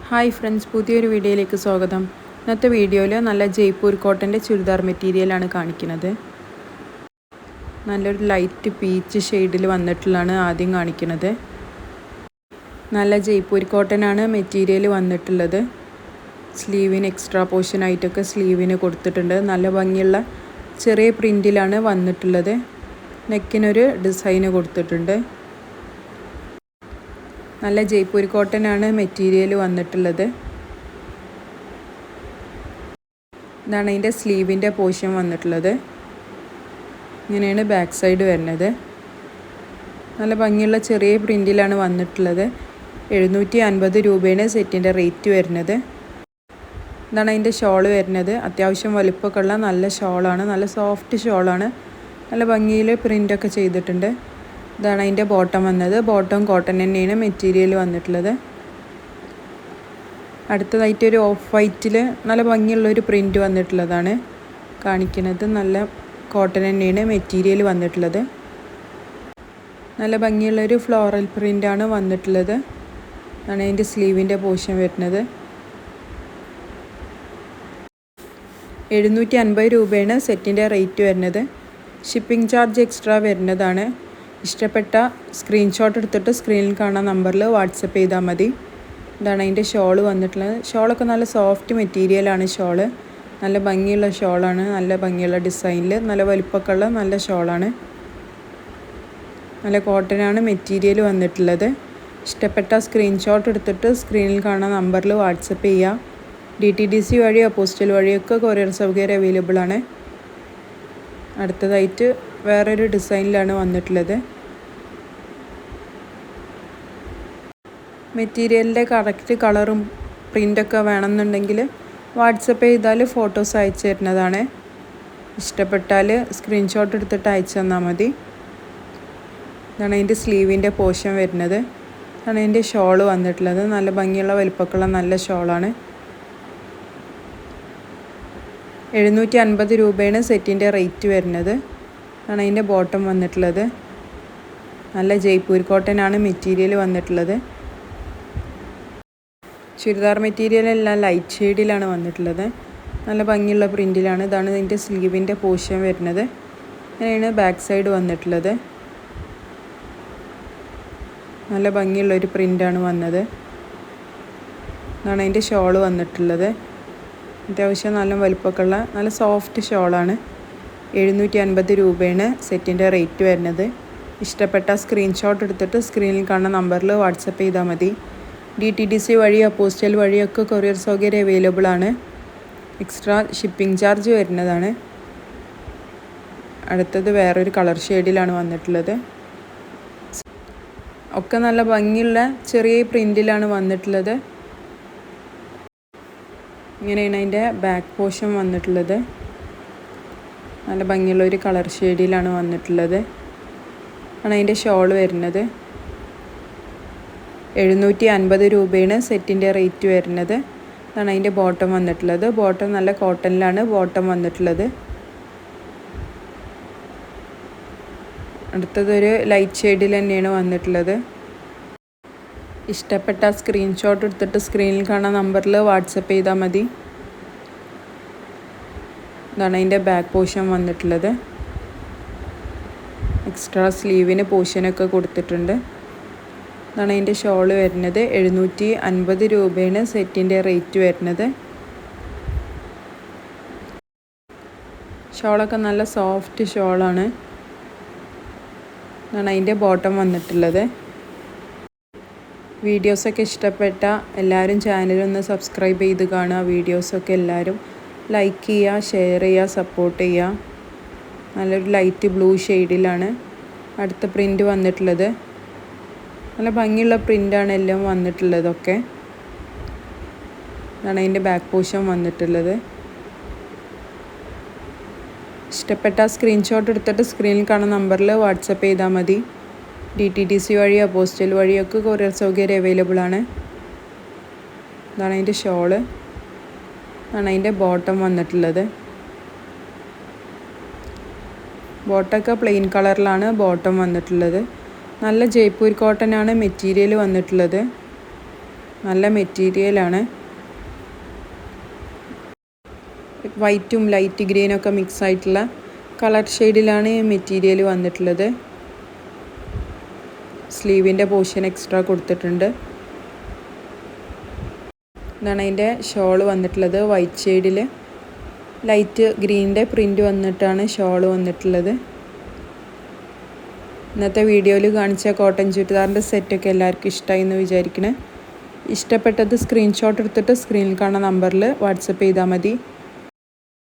Hi friends, പുതിയൊരു വീഡിയോയിലേക്ക് സ്വാഗതം. ഇന്നത്തെ വീഡിയോയിൽ നല്ല ജയ്പൂർ കോട്ടൻ്റെ ചുരിദാർ മെറ്റീരിയലാണ് കാണിക്കുന്നത്. നല്ലൊരു ലൈറ്റ് പീച്ച് ഷെയ്ഡിൽ വന്നിട്ടുള്ളതാണ് ആദ്യം കാണിക്കുന്നത്. നല്ല ജയ്പൂർ കോട്ടനാണ് മെറ്റീരിയൽ വന്നിട്ടുള്ളത്. സ്ലീവിന് എക്സ്ട്രാ പോർഷനായിട്ടൊക്കെ സ്ലീവിന് കൊടുത്തിട്ടുണ്ട്. നല്ല ഭംഗിയുള്ള ചെറിയ പ്രിൻറ്റിലാണ് വന്നിട്ടുള്ളത്. നെക്കിനൊരു ഡിസൈന് കൊടുത്തിട്ടുണ്ട്. നല്ല ജയ്പൂർ കോട്ടനാണ് മെറ്റീരിയൽ വന്നിട്ടുള്ളത്. ഇതാണ് അതിൻ്റെ സ്ലീവിൻ്റെ പോർഷൻ വന്നിട്ടുള്ളത്. ഇങ്ങനെയാണ് ബാക്ക് സൈഡ് വരുന്നത്. നല്ല ഭംഗിയുള്ള ചെറിയ പ്രിൻറ്റിലാണ് വന്നിട്ടുള്ളത്. 750 രൂപയാണ് സെറ്റിൻ്റെ റേറ്റ് വരുന്നത്. ഇതാണ് അതിൻ്റെ ഷോള് വരുന്നത്. അത്യാവശ്യം വലിപ്പമൊക്കെ ഉള്ള നല്ല ഷോളാണ്. നല്ല സോഫ്റ്റ് ഷോളാണ്. നല്ല ഭംഗിയിൽ പ്രിൻ്റൊക്കെ ചെയ്തിട്ടുണ്ട്. ഇതാണ് അതിൻ്റെ ബോട്ടം വന്നത്. ബോട്ടം കോട്ടൺ തന്നെയാണ് മെറ്റീരിയൽ വന്നിട്ടുള്ളത്. അടുത്തതായിട്ടൊരു ഓഫ് വൈറ്റിൽ നല്ല ഭംഗിയുള്ളൊരു പ്രിൻറ്റ് വന്നിട്ടുള്ളതാണ് കാണിക്കുന്നത്. നല്ല കോട്ടൺ തന്നെയാണ് മെറ്റീരിയൽ വന്നിട്ടുള്ളത്. നല്ല ഭംഗിയുള്ളൊരു ഫ്ലോറൽ പ്രിൻ്റാണ് വന്നിട്ടുള്ളത്. അതാണ് അതിൻ്റെ സ്ലീവിൻ്റെ പോർഷൻ വരുന്നത്. 750 രൂപയാണ് സെറ്റിൻ്റെ റേറ്റ് വരുന്നത്. ഷിപ്പിംഗ് ചാർജ് എക്സ്ട്രാ വരുന്നതാണ്. ഇഷ്ടപ്പെട്ട സ്ക്രീൻഷോട്ട് എടുത്തിട്ട് സ്ക്രീനിൽ കാണുന്ന നമ്പറിൽ വാട്സപ്പ് ചെയ്താൽ മതി. ഇതാണ് അതിൻ്റെ ഷോള് വന്നിട്ടുള്ളത്. ഷോളൊക്കെ നല്ല സോഫ്റ്റ് മെറ്റീരിയലാണ്. ഷോള് നല്ല ഭംഗിയുള്ള ഷോളാണ്. നല്ല ഭംഗിയുള്ള ഡിസൈനിൽ നല്ല വലിപ്പമൊക്കെ ഉള്ള നല്ല ഷോളാണ്. നല്ല കോട്ടനാണ് മെറ്റീരിയൽ വന്നിട്ടുള്ളത്. ഇഷ്ടപ്പെട്ട സ്ക്രീൻഷോട്ട് എടുത്തിട്ട് സ്ക്രീനിൽ കാണുന്ന നമ്പറിൽ വാട്സപ്പ് ചെയ്യുക. DTDC വഴിയോ പോസ്റ്റൽ വഴിയൊക്കെ കൊറിയർ സൗകര്യം അവൈലബിൾ ആണ്. അടുത്തതായിട്ട് വേറൊരു ഡിസൈനിലാണ് വന്നിട്ടുള്ളത്. മെറ്റീരിയലിൻ്റെ കറക്റ്റ് കളറും പ്രിൻ്റൊക്കെ വേണമെന്നുണ്ടെങ്കിൽ വാട്സപ്പ് ചെയ്താൽ ഫോട്ടോസ് അയച്ചു തരുന്നതാണ്. ഇഷ്ടപ്പെട്ടാൽ സ്ക്രീൻഷോട്ട് എടുത്തിട്ട് അയച്ചു തന്നാൽ മതി. ഇതാണ് അതിൻ്റെ സ്ലീവിൻ്റെ പോർഷൻ വരുന്നത്. ഇതാണ് അതിൻ്റെ ഷോള് വന്നിട്ടുള്ളത്. നല്ല ഭംഗിയുള്ള വലിപ്പമൊക്കെയുള്ള നല്ല ഷോളാണ്. 750 രൂപയാണ് സെറ്റിൻ്റെ റേറ്റ് വരുന്നത്. ആണ് അതിൻ്റെ ബോട്ടം വന്നിട്ടുള്ളത്. നല്ല ജയ്പൂർ കോട്ടനാണ് മെറ്റീരിയൽ വന്നിട്ടുള്ളത്. ചുരിദാർ മെറ്റീരിയലെല്ലാം ലൈറ്റ് ഷെയ്ഡിലാണ് വന്നിട്ടുള്ളത്. നല്ല ഭംഗിയുള്ള പ്രിൻറ്റിലാണ്. ഇതാണ് ഇതിൻ്റെ സ്ലീവിൻ്റെ പോർഷൻ വരുന്നത്. അങ്ങനെയാണ് ബാക്ക് സൈഡ് വന്നിട്ടുള്ളത്. നല്ല ഭംഗിയുള്ളൊരു പ്രിൻ്റാണ് വന്നത്. ഇതാണ് അതിൻ്റെ ഷോള് വന്നിട്ടുള്ളത്. അത്യാവശ്യം നല്ല വലിപ്പമൊക്കെ ഉള്ള നല്ല സോഫ്റ്റ് ഷോളാണ്. 750 രൂപയാണ് സെറ്റിൻ്റെ റേറ്റ് വരുന്നത്. ഇഷ്ടപ്പെട്ട സ്ക്രീൻഷോട്ട് എടുത്തിട്ട് സ്ക്രീനിൽ കാണുന്ന നമ്പറിൽ വാട്സപ്പ് ചെയ്താൽ മതി. DTDC വഴിയോ പോസ്റ്റൽ വഴിയൊക്കെ കൊറിയർ സൗകര്യം അവൈലബിൾ ആണ്. എക്സ്ട്രാ ഷിപ്പിംഗ് ചാർജ് വരുന്നതാണ്. അടുത്തത് വേറൊരു കളർ ഷെയ്ഡിലാണ് വന്നിട്ടുള്ളത്. ഒക്കെ നല്ല ഭംഗിയുള്ള ചെറിയ പ്രിൻറ്റിലാണ് വന്നിട്ടുള്ളത്. ഇങ്ങനെയാണ് അതിൻ്റെ ബാക്ക് പോർഷൻ വന്നിട്ടുള്ളത്. നല്ല ഭംഗിയുള്ള ഒരു കളർ ഷെയ്ഡിലാണ് വന്നിട്ടുള്ളത്. ആണ് അതിൻ്റെ ഷോൾ വരുന്നത്. 750 രൂപയാണ് സെറ്റിൻ്റെ റേറ്റ് വരുന്നത്. അതാണ് അതിൻ്റെ ബോട്ടം വന്നിട്ടുള്ളത്. ബോട്ടം നല്ല കോട്ടണിലാണ് ബോട്ടം വന്നിട്ടുള്ളത്. അടുത്തതൊരു ലൈറ്റ് ഷെയ്ഡിൽ തന്നെയാണ് വന്നിട്ടുള്ളത്. ഇഷ്ടപ്പെട്ട സ്ക്രീൻഷോട്ട് എടുത്തിട്ട് സ്ക്രീനിൽ കാണുന്ന നമ്പറിൽ വാട്സപ്പ് ചെയ്താൽ മതി. ഇതാണ് അതിൻ്റെ ബാക്ക് പോർഷൻ വന്നിട്ടുള്ളത്. എക്സ്ട്രാ സ്ലീവിന് പോർഷനൊക്കെ കൊടുത്തിട്ടുണ്ട്. ഇതാണ് അതിൻ്റെ ഷോള് വരുന്നത്. 750 രൂപയാണ് സെറ്റിൻ്റെ റേറ്റ് വരുന്നത്. ഷോളൊക്കെ നല്ല സോഫ്റ്റ് ഷോളാണ്. ഇതാണ് അതിൻ്റെ ബോട്ടം വന്നിട്ടുള്ളത്. വീഡിയോസൊക്കെ ഇഷ്ടപ്പെട്ട എല്ലാവരും ചാനലൊന്ന് സബ്സ്ക്രൈബ് ചെയ്ത് കാണുക. വീഡിയോസൊക്കെ എല്ലാവരും ലൈക്ക് ചെയ്യുക, ഷെയർ ചെയ്യുക, സപ്പോർട്ട് ചെയ്യുക. നല്ലൊരു ലൈറ്റ് ബ്ലൂ ഷെയ്ഡിലാണ് അടുത്ത പ്രിൻ്റ് വന്നിട്ടുള്ളത്. നല്ല ഭംഗിയുള്ള പ്രിൻ്റാണ് എല്ലാം വന്നിട്ടുള്ളതൊക്കെ. ഇതാണ് അതിൻ്റെ ബാക്ക് പോർഷൻ വന്നിട്ടുള്ളത്. ഇഷ്ടപ്പെട്ട സ്ക്രീൻഷോട്ട് എടുത്തിട്ട് സ്ക്രീനിൽ കാണുന്ന നമ്പറിൽ വാട്സപ്പ് ചെയ്താൽ മതി. DTDC വഴിയോ പോസ്റ്റൽ വഴിയൊക്കെ കൊറിയർ സൗകര്യം അവൈലബിൾ ആണ്. ഇതാണ് അതിൻ്റെ ഷോള്. ഇതാണ് അതിൻ്റെ ബോട്ടം വന്നിട്ടുള്ളത്. ബോട്ടമൊക്കെ പ്ലെയിൻ കളറിലാണ് ബോട്ടം വന്നിട്ടുള്ളത്. നല്ല ജയ്പൂർ കോട്ടനാണ് മെറ്റീരിയൽ വന്നിട്ടുള്ളത്. നല്ല മെറ്റീരിയലാണ്. വൈറ്റും ലൈറ്റ് ഗ്രീനൊക്കെ മിക്സ് ആയിട്ടുള്ള കളർ ഷെയ്ഡിലാണ് മെറ്റീരിയൽ വന്നിട്ടുള്ളത്. സ്ലീവിൻ്റെ പോർഷൻ എക്സ്ട്രാ കൊടുത്തിട്ടുണ്ട്. ഇതാണ് അതിൻ്റെ ഷോൾ വന്നിട്ടുള്ളത്. വൈറ്റ് ഷെയ്ഡിൽ ലൈറ്റ് ഗ്രീനിൻ്റെ പ്രിൻ്റ് വന്നിട്ടാണ് ഷോൾ വന്നിട്ടുള്ളത്. ഇന്നത്തെ വീഡിയോയിൽ കാണിച്ച കോട്ടൺ ചുരിദാറിൻ്റെ സെറ്റൊക്കെ എല്ലാവർക്കും ഇഷ്ടമായി എന്ന് വിചാരിക്കണേ. ഇഷ്ടപ്പെട്ടത് സ്ക്രീൻഷോട്ട് എടുത്തിട്ട് സ്ക്രീനിൽ കാണുന്ന നമ്പറിൽ വാട്സപ്പ് ചെയ്താൽ മതി.